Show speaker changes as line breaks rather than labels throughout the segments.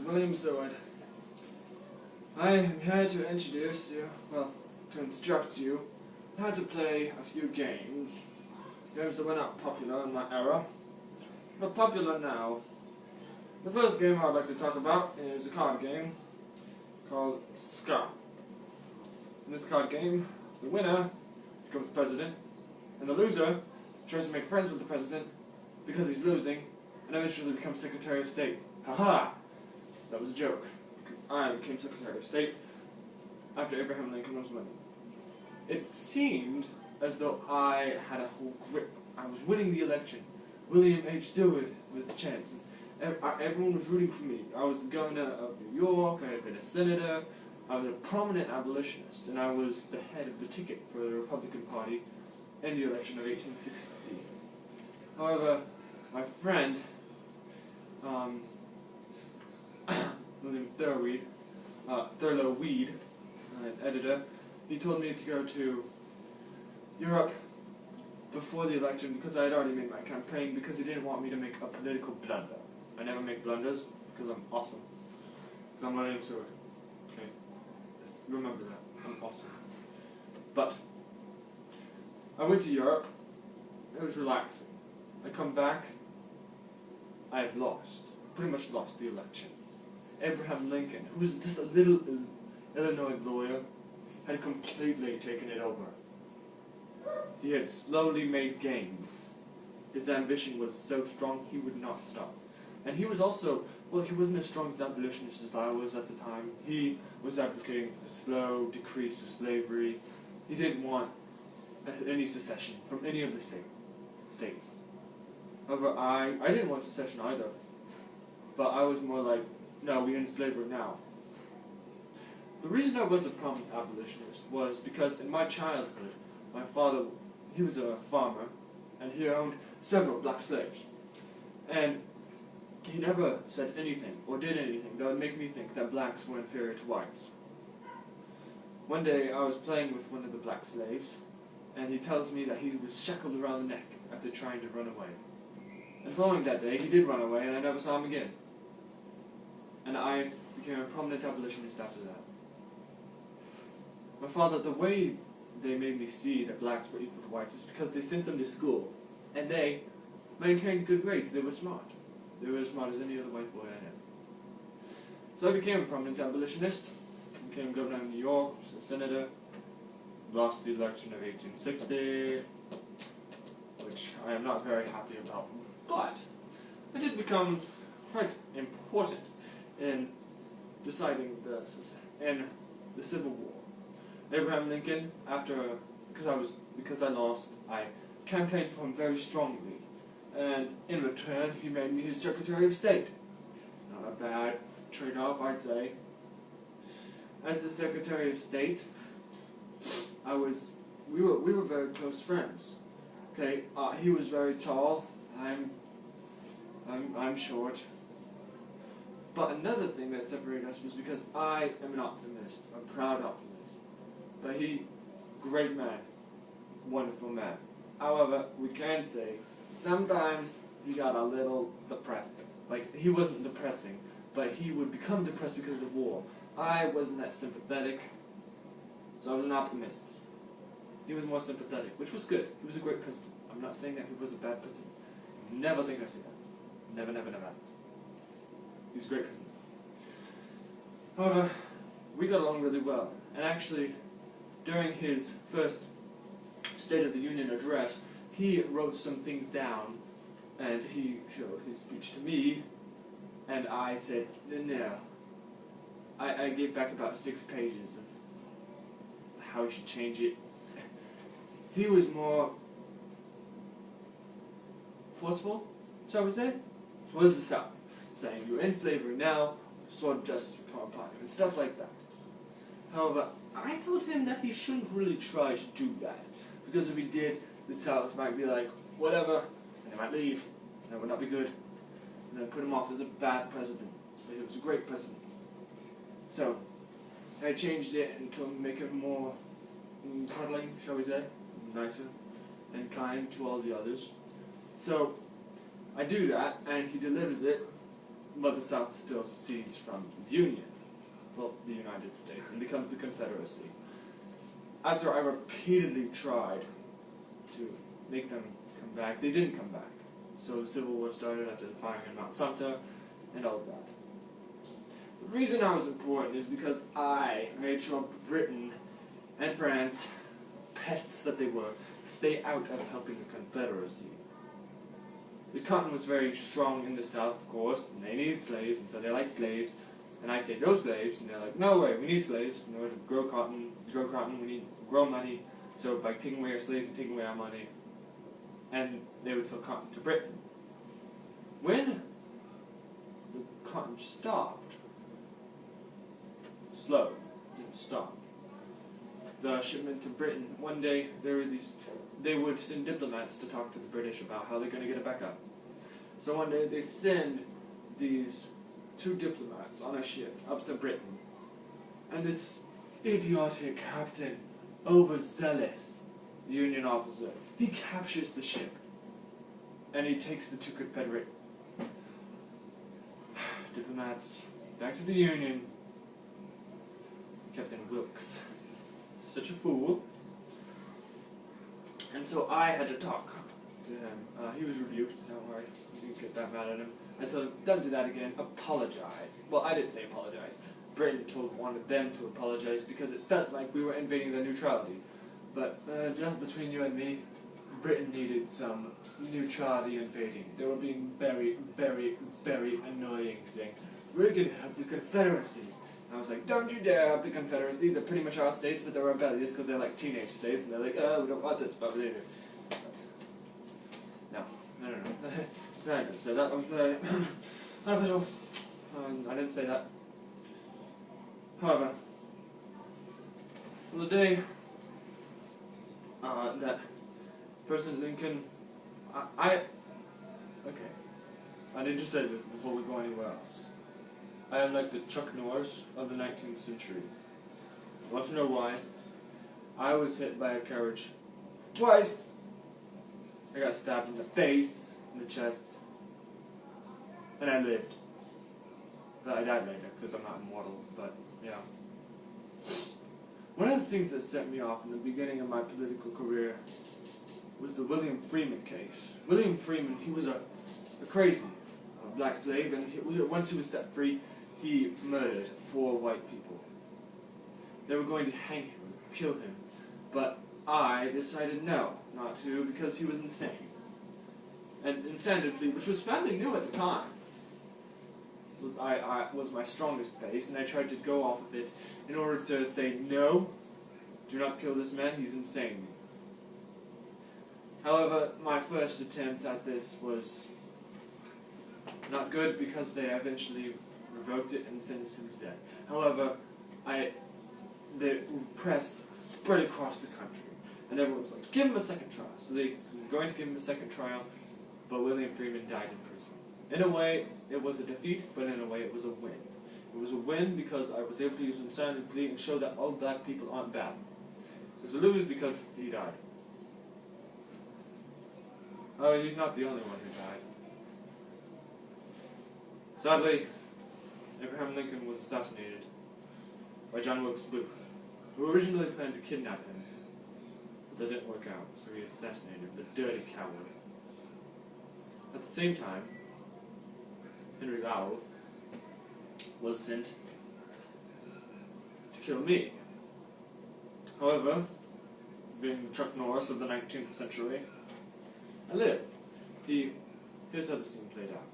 William Seward. I am here to introduce you, to instruct you how to play a few games. Games that were not popular in my era, but popular now. The first game I'd like to talk about is a card game called Ska. In this card game, the winner becomes president, and the loser tries to make friends with the president because he's losing, and eventually becomes Secretary of State. Haha! That was a joke, because I became Secretary of State after Abraham Lincoln was winning. It seemed as though I had a whole grip. I was winning the election. William H. Seward was the chance. Everyone was rooting for me. I was the governor of New York, I had been a senator, I was a prominent abolitionist, and I was the head of the ticket for the Republican Party in the election of 1860. However, my friend, William Thurlow Weed, an editor, he told me to go to Europe before the election because I had already made my campaign, because he didn't want me to make a political blunder. I never make blunders because I'm awesome. Because I'm William Seward. Okay? Just remember that. I'm awesome. But I went to Europe. It was relaxing. I come back. I have lost. Pretty much lost the election. Abraham Lincoln, who was just a little Illinois lawyer, had completely taken it over. He had slowly made gains. His ambition was so strong he would not stop. And he was also, he wasn't as strong an abolitionist as I was at the time. He was advocating for the slow decrease of slavery. He didn't want any secession from any of the states. However, I didn't want secession either. But I was more like, no, we end slavery now. The reason I was a prominent abolitionist was because in my childhood, my father, he was a farmer, and he owned several black slaves. And he never said anything or did anything that would make me think that blacks were inferior to whites. One day I was playing with one of the black slaves, and he tells me that he was shackled around the neck after trying to run away. And following that day, he did run away, and I never saw him again. And I became a prominent abolitionist after that. My father, the way they made me see that blacks were equal to whites is because they sent them to school, and they maintained good grades. They were smart. They were as smart as any other white boy I knew. So I became a prominent abolitionist, became governor of New York, was a senator, lost the election of 1860, which I am not very happy about, but I did become quite important in deciding in the Civil War. Abraham Lincoln, because I lost, I campaigned for him very strongly, and in return he made me his Secretary of State. Not a bad trade-off, I'd say. As the Secretary of State, we were very close friends. Okay, he was very tall. I'm short. But another thing that separated us was because I am an optimist, a proud optimist. But great man, wonderful man. However, we can say, sometimes he got a little depressing. Like, he wasn't depressing, but he would become depressed because of the war. I wasn't that sympathetic, so I was an optimist. He was more sympathetic, which was good. He was a great president. I'm not saying that he was a bad president. Never think I say that. Never, never, never. He's a great president. However, we got along really well. And actually, during his first State of the Union address, he wrote some things down, and he showed his speech to me, and I said, no. I gave back about 6 pages of how we should change it. He was more forceful, shall we say, towards the South, saying you're in slavery now, sword of justice will come upon you, and stuff like that. However, I told him that he shouldn't really try to do that, because if he did, the South might be like, whatever, and they might leave, and it would not be good, and then put him off as a bad president, but he was a great president. So, I changed it and to make it more cuddling, shall we say, nicer and kind to all the others. So, I do that, and he delivers it, but the South still secedes from the Union, well, the United States, and becomes the Confederacy. After I repeatedly tried to make them come back, they didn't come back. So the Civil War started after the firing of Mount Sumter, and all of that. The reason I was important is because I made sure Britain and France, pests that they were, stay out of helping the Confederacy. The cotton was very strong in the South, of course, and they needed slaves, and so they like slaves. And I say, no slaves, and they're like, no way, we need slaves. In order to grow cotton, we need to grow money. So by taking away our slaves and taking away our money, and they would sell cotton to Britain. When the cotton stopped, slow, didn't stop, the shipment to Britain, one day they would send diplomats to talk to the British about how they're going to get it back up. So one day they send these 2 diplomats on a ship up to Britain, and this idiotic captain, overzealous Union officer, he captures the ship, and he takes the 2 Confederate diplomats back to the Union. Captain Wilkes, such a fool. And so I had to talk to him. He was rebuked, don't worry, you didn't get that mad at him. I told him, don't do that again, apologize. Well, I didn't say apologize. Britain wanted them to apologize because it felt like we were invading their neutrality. But just between you and me, Britain needed some neutrality invading. They were being very, very, very annoying, saying, we're going to help the Confederacy. And I was like, don't you dare help the Confederacy. They're pretty much our states, but they're rebellious because they're like teenage states, and they're like, oh, we don't want this, but we do. No. Exactly. So that was very unofficial. I didn't say that. However, on the day that President Lincoln, I need to say this before we go anywhere else. I am like the Chuck Norris of the 19th century. Want to know why? I was hit by a carriage twice. I got stabbed in the face, in the chest, and I lived. But I died later because I'm not immortal, but yeah. One of the things that set me off in the beginning of my political career was the William Freeman case. William Freeman, he was a crazy black slave, and once he was set free, he murdered 4 white people. They were going to hang him, kill him, but I decided no, not to, because he was insane. And insanity, which was fairly new at the time, was my strongest base, and I tried to go off of it in order to say, no, do not kill this man, he's insane. However, my first attempt at this was not good because they eventually revoked it and sentenced him to death. However, the press spread across the country, and everyone was like, give him a second trial. So they were going to give him a second trial, but William Freeman died in prison. In a way, it was a defeat, but in a way, it was a win. It was a win because I was able to use insanity plea and show that all black people aren't bad. It was a lose because he died. Oh, he's not the only one who died. Sadly, Abraham Lincoln was assassinated by John Wilkes Booth, who originally planned to kidnap him, but that didn't work out, so he assassinated him, the dirty coward. At the same time, Henry Lowell was sent to kill me. However, being Chuck Norris of the 19th century, I lived. Here's how the scene played out.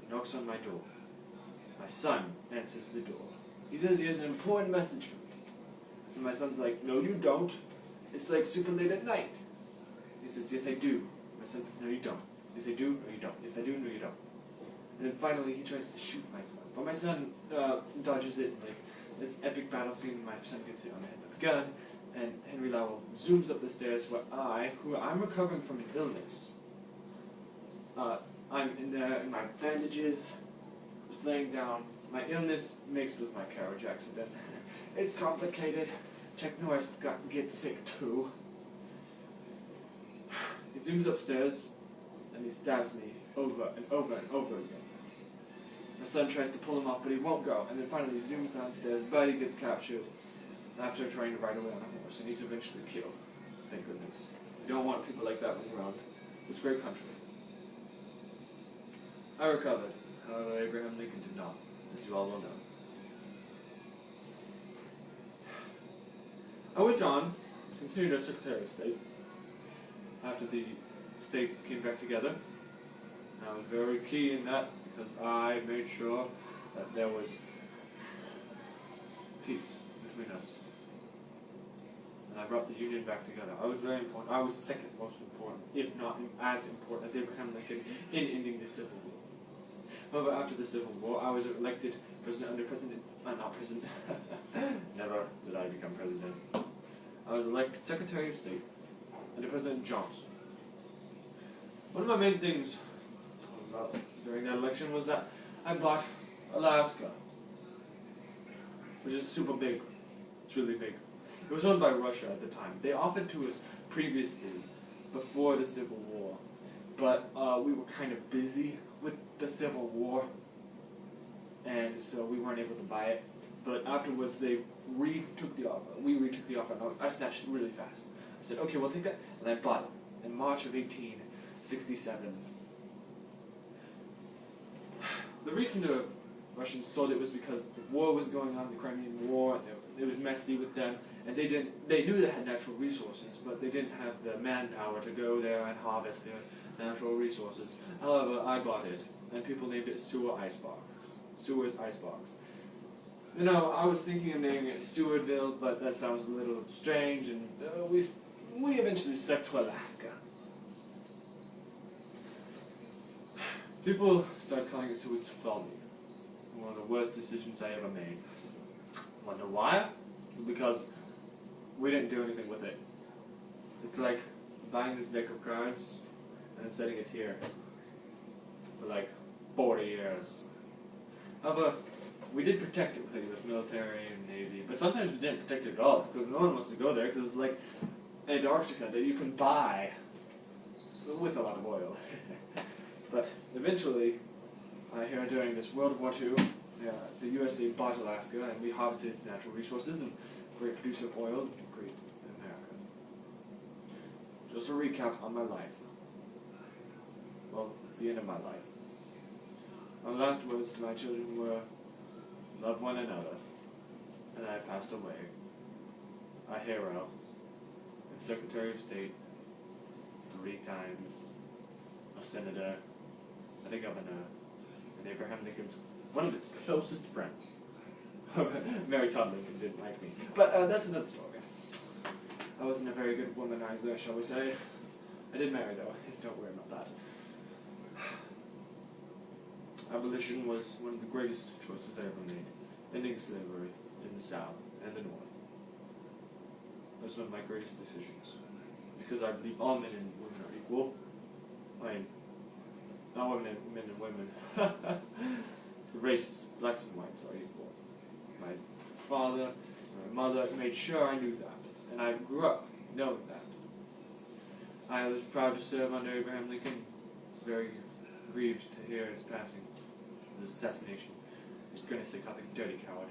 He knocks on my door. My son answers the door. He says he has an important message for me. And my son's like, no you don't. It's like super late at night. He says, yes I do. My son says, no you don't. Yes I do, no you don't. Yes I do, no you don't. And then finally he tries to shoot my son. But my son dodges it, like this epic battle scene. My son gets hit on the head with a gun. And Henry Lowell zooms up the stairs where I'm recovering from an illness. I'm in there in my bandages, just laying down. My illness mixed with my carriage accident. It's complicated. Chuck Norris gets sick too. He zooms upstairs and he stabs me over and over and over again. My son tries to pull him off, but he won't go. And then finally he zooms downstairs. Buddy gets captured after trying to ride away on a horse, and he's eventually killed. Thank goodness. You don't want people like that running around this great country. I recovered. However, Abraham Lincoln did not, as you all will know. I went on, continued as Secretary of State, after the states came back together. I was very key in that because I made sure that there was peace between us. And I brought the Union back together. I was very important. I was second most important, if not as important as Abraham Lincoln in ending the Civil War. However, after the Civil War, I was elected president under not president. Never did I become president. I was elected Secretary of State under President Johnson. One of my main things during that election was that I bought Alaska, which is super big. It's really big. It was owned by Russia at the time. They offered to us previously, before the Civil War, but we were kind of busy with the Civil War, and so we weren't able to buy it. But afterwards, they retook the offer. We retook the offer, and I snatched it really fast. I said, okay, we'll take that, and I bought it in March of 1867. The reason the Russians sold it was because the war was going on, the Crimean War, and it was messy with them, and they knew they had natural resources, but they didn't have the manpower to go there and harvest their natural resources. However, I bought it, and people named it Seward's Icebox. You know, I was thinking of naming it Sewardville, but that sounds a little strange, and we eventually stuck to Alaska. People started calling it Seward's Folly. One of the worst decisions I ever made. Wonder why? It's because we didn't do anything with it. It's like buying this deck of cards and then setting it here for like 40 years. However, we did protect it with the US military and Navy, but sometimes we didn't protect it at all because no one wants to go there because it's like Antarctica that you can buy with a lot of oil. But eventually, here during this World War II, the USA bought Alaska and we harvested natural resources and great producer of oil, great in America. Just a recap on my life. Well, the end of my life. My last words to my children were, love one another, and I passed away. A hero, and Secretary of State, 3 times, a senator, and a governor, and Abraham Lincoln's one of his closest friends. Mary Todd Lincoln didn't like me, but that's another story. I wasn't a very good womanizer, shall we say. I did marry though, don't worry about that. Abolition was one of the greatest choices I ever made, ending slavery in the South and the North. That was one of my greatest decisions, because I believe all men and women are equal. I mean, not women and men and women. The races, blacks and whites, are equal. My father, my mother made sure I knew that, and I grew up knowing that. I was proud to serve under Abraham Lincoln, very grieved to hear his passing, his assassination. For goodness sake, the dirty coward.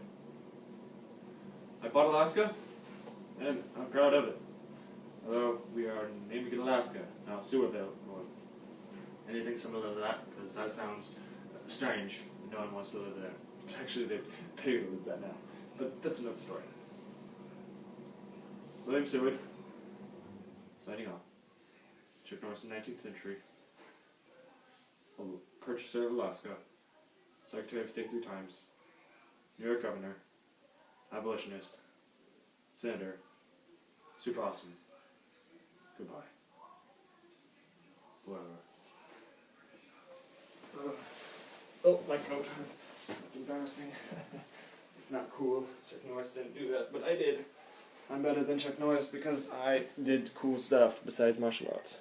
I bought Alaska, and I'm proud of it. Although we are naming it Alaska, now Sewardville, or anything similar to that, because that sounds strange. No one wants to live there. Actually, they pay you to live there now. But that's another story. William Seward, signing off. Chuck Norris in the 19th century. A purchaser of Alaska. Secretary of State 3 times. New York governor. Abolitionist. Senator. Super awesome. Goodbye. Whatever. Oh, my coat. That's embarrassing. It's not cool. Chuck Norris didn't do that, but I did. I'm better than Chuck Norris because I did cool stuff besides martial arts.